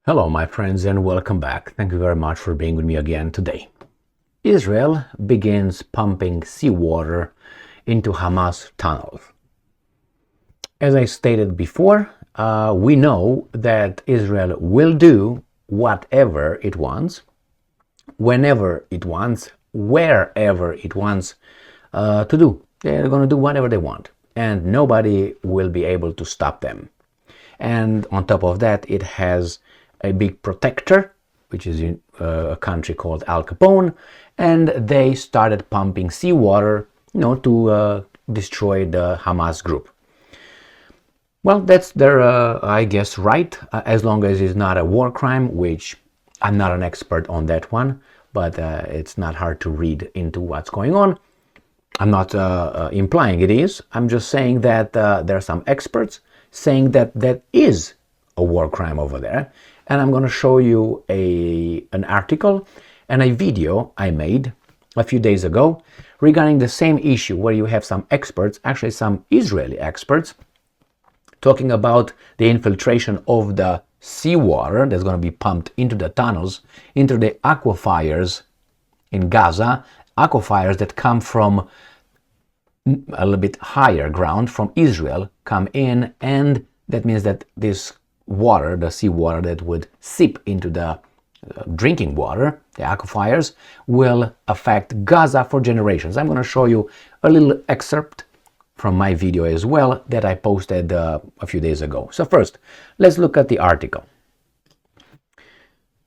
Hello, my friends, and welcome back. Thank you very much for being with me again today. Israel begins pumping seawater into Hamas tunnels. As I stated before, we know that Israel will do whatever it wants, whenever it wants, wherever it wants to do. They're going to do whatever they want, and nobody will be able to stop them. And on top of that, it has a big protector, which is in a country called Al Capone, and they started pumping seawater, to destroy the Hamas group. Well, that's their, I guess, right, as long as it's not a war crime, which I'm not an expert on that one, but it's not hard to read into what's going on. I'm not implying it is. I'm just saying that there are some experts saying that that is a war crime over there. And I'm going to show you an article and a video I made a few days ago regarding the same issue, where you have some experts, actually some Israeli experts, talking about the infiltration of the seawater that's going to be pumped into the tunnels, into the aquifers in Gaza, aquifers that come from a little bit higher ground from Israel, come in, and that means that this water, the seawater that would seep into the drinking water, the aquifers, will affect Gaza for generations. I'm going to show you a little excerpt from my video as well that I posted a few days ago. So first, let's look at the article.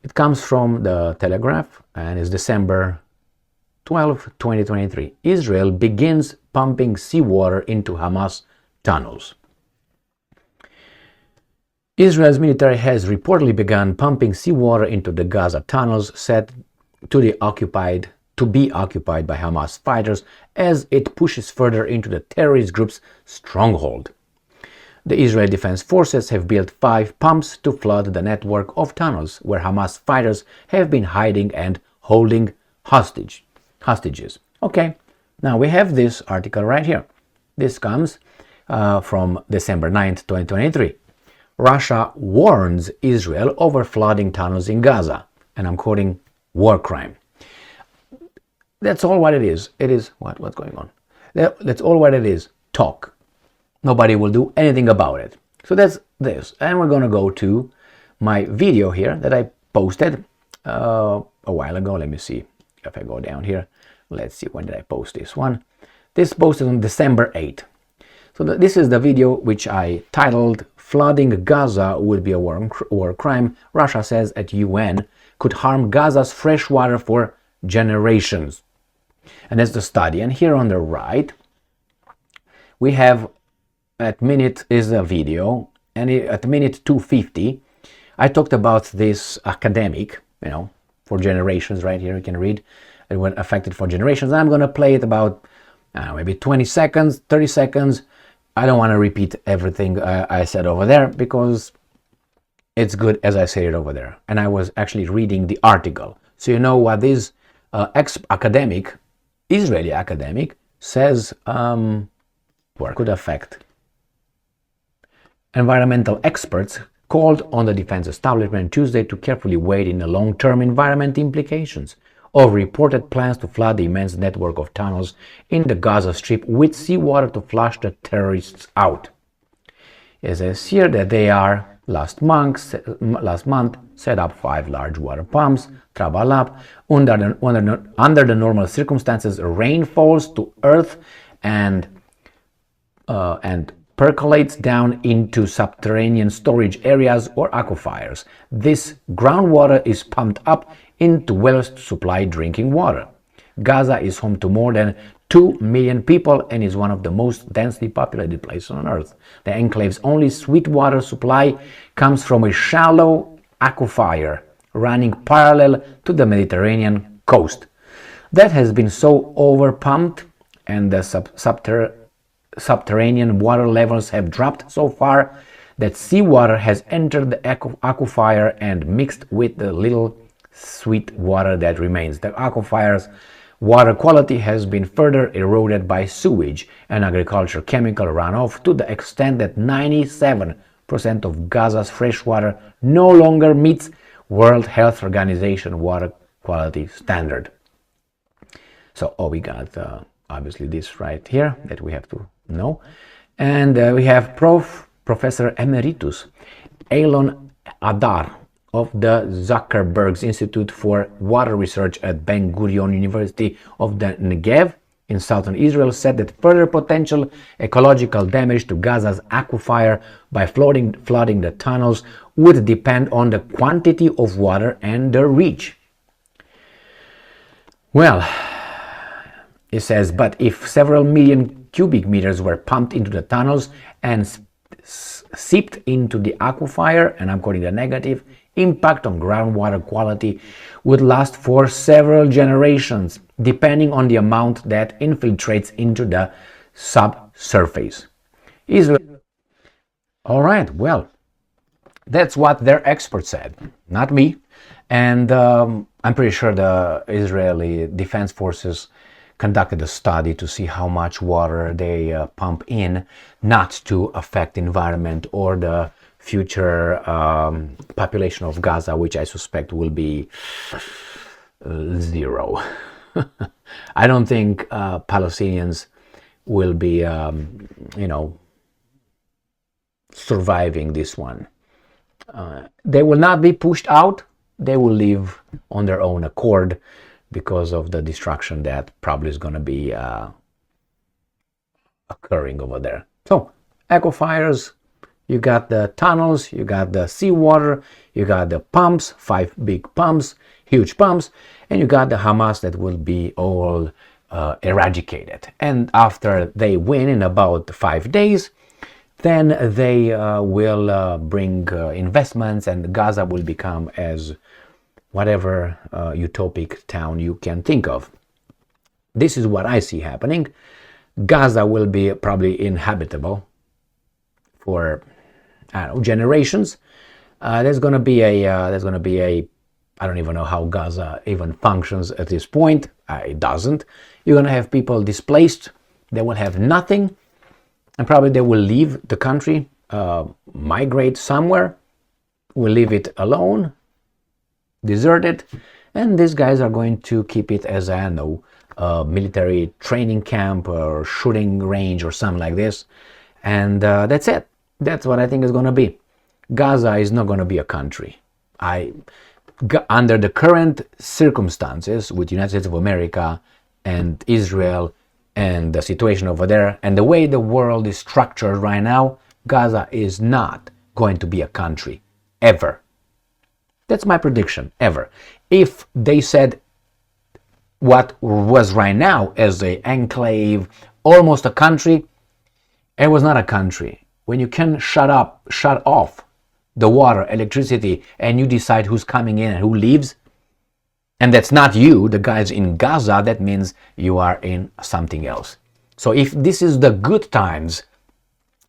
It comes from the Telegraph and is December 12, 2023. Israel begins pumping seawater into Hamas tunnels. Israel's military has reportedly begun pumping seawater into the Gaza tunnels said to be occupied by Hamas fighters as it pushes further into the terrorist group's stronghold. The Israeli Defense Forces have built 5 pumps to flood the network of tunnels where Hamas fighters have been hiding and holding hostages. Okay, now we have this article right here. This comes from December 9th, 2023. Russia warns Israel over flooding tunnels in Gaza, and I'm quoting, war crime. That's all what it is. It is what's going on. That's all what it is. Talk. Nobody will do anything about it. So that's this. And we're going to go to my video here that I posted a while ago. Let me see if I go down here. Let's see, when did I post this one? This posted on December 8th. So this is the video which I titled "Flooding Gaza Would Be a War Crime. Russia Says at UN Could Harm Gaza's Freshwater for Generations." And that's the study. And here on the right, we have at minute is a video, and at minute 250, I talked about this academic, for generations. Right here you can read it went affected for generations. I'm going to play it about maybe 20 seconds, 30 seconds. I don't want to repeat everything I said over there because it's good as I say it over there. And I was actually reading the article. So you know what this Israeli academic says could affect. Environmental experts called on the defense establishment Tuesday to carefully weigh in the long-term environment implications of reported plans to flood the immense network of tunnels in the Gaza Strip with seawater to flush the terrorists out. It says here that they are last month set up 5 large water pumps, travel up. Under the normal circumstances, rain falls to earth and percolates down into subterranean storage areas or aquifers. This groundwater is pumped up into wells to supply drinking water. Gaza is home to more than 2 million people and is one of the most densely populated places on earth. The enclave's only sweet water supply comes from a shallow aquifer running parallel to the Mediterranean coast. That has been so overpumped and the subterranean water levels have dropped so far that seawater has entered the aquifer and mixed with the little sweet water that remains. The aquifer's water quality has been further eroded by sewage and agricultural chemical runoff to the extent that 97% 50% of Gaza's fresh water no longer meets World Health Organization water quality standard. So, we got obviously this right here that we have to know. And we have Professor Emeritus Elon Adar of the Zuckerberg's Institute for Water Research at Ben Gurion University of the Negev in southern Israel said that further potential ecological damage to Gaza's aquifer by flooding the tunnels would depend on the quantity of water and the reach. Well, it says, but if several million cubic meters were pumped into the tunnels and seeped into the aquifer, and I'm quoting the negative, impact on groundwater quality would last for several generations, depending on the amount that infiltrates into the subsurface. All right, well, that's what their experts said, not me. And I'm pretty sure the Israeli Defense Forces conducted a study to see how much water they pump in, not to affect the environment or the future population of Gaza, which I suspect will be zero. I don't think Palestinians will be, surviving this one. They will not be pushed out. They will live on their own accord because of the destruction that probably is going to be occurring over there. So, aquifers, you got the tunnels, you got the seawater, you got the pumps, 5 big pumps, huge pumps, and you got the Hamas that will be all eradicated. And after they win in about 5 days, then they will bring investments, and Gaza will become as whatever utopic town you can think of. This is what I see happening. Gaza will be probably inhabitable for, I don't know, generations. There's going to be a I don't even know how Gaza even functions at this point. It doesn't. You're going to have people displaced. They will have nothing, and probably they will leave the country, migrate somewhere, will leave it alone, deserted, and these guys are going to keep it as a military training camp or shooting range or something like this, and that's it. That's what I think is going to be. Gaza is not going to be a country. Under the current circumstances with the United States of America and Israel and the situation over there and the way the world is structured right now, Gaza is not going to be a country ever. That's my prediction, ever. If they said what was right now as an enclave, almost a country, it was not a country. When you can shut off the water, electricity, and you decide who's coming in and who leaves, and that's not you, the guys in Gaza, that means you are in something else. So if this is the good times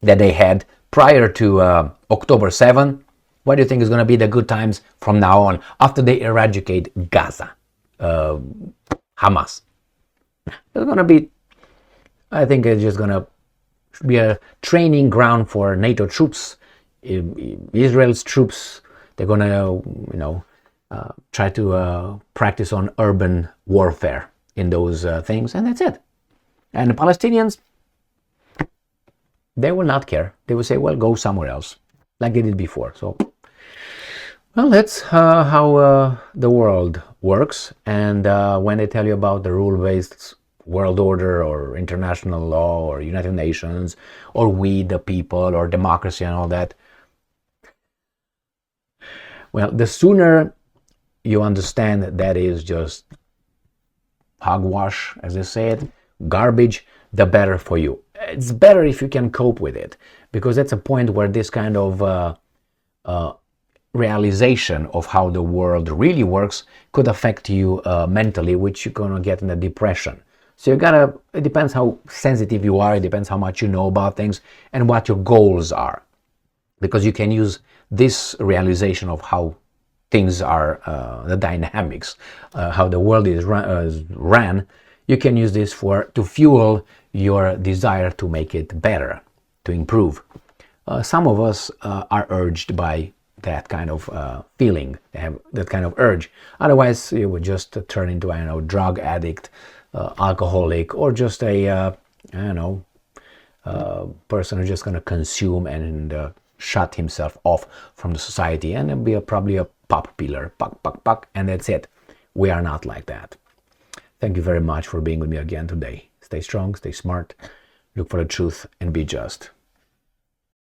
that they had prior to October 7, what do you think is going to be the good times from now on after they eradicate Gaza, Hamas? It's going to be, I think it's just going to be a training ground for NATO troops, Israel's troops. They're going to, try to practice on urban warfare in those things, and that's it. And the Palestinians, they will not care. They will say, well, go somewhere else, like they did before. So, well, that's how the world works. And when they tell you about the rule-based world order or international law or United Nations or we the people or democracy and all that, well, the sooner you understand that is just hogwash, as they say it, garbage, the better for you. It's better if you can cope with it, because that's a point where this kind of realization of how the world really works could affect you mentally, which you're going to get in a depression. So it depends how sensitive you are, it depends how much you know about things and what your goals are. Because you can use this realization of how things are, the dynamics, how the world is ran, you can use this to fuel your desire to make it better, to improve. Some of us are urged by that kind of feeling, they have that kind of urge. Otherwise, you would just turn into, I don't know, drug addict, alcoholic, or just a, I don't know, person who's just going to consume and shut himself off from the society and be probably a popular, puck, and that's it. We are not like that. Thank you very much for being with me again today. Stay strong, stay smart, look for the truth, and be just.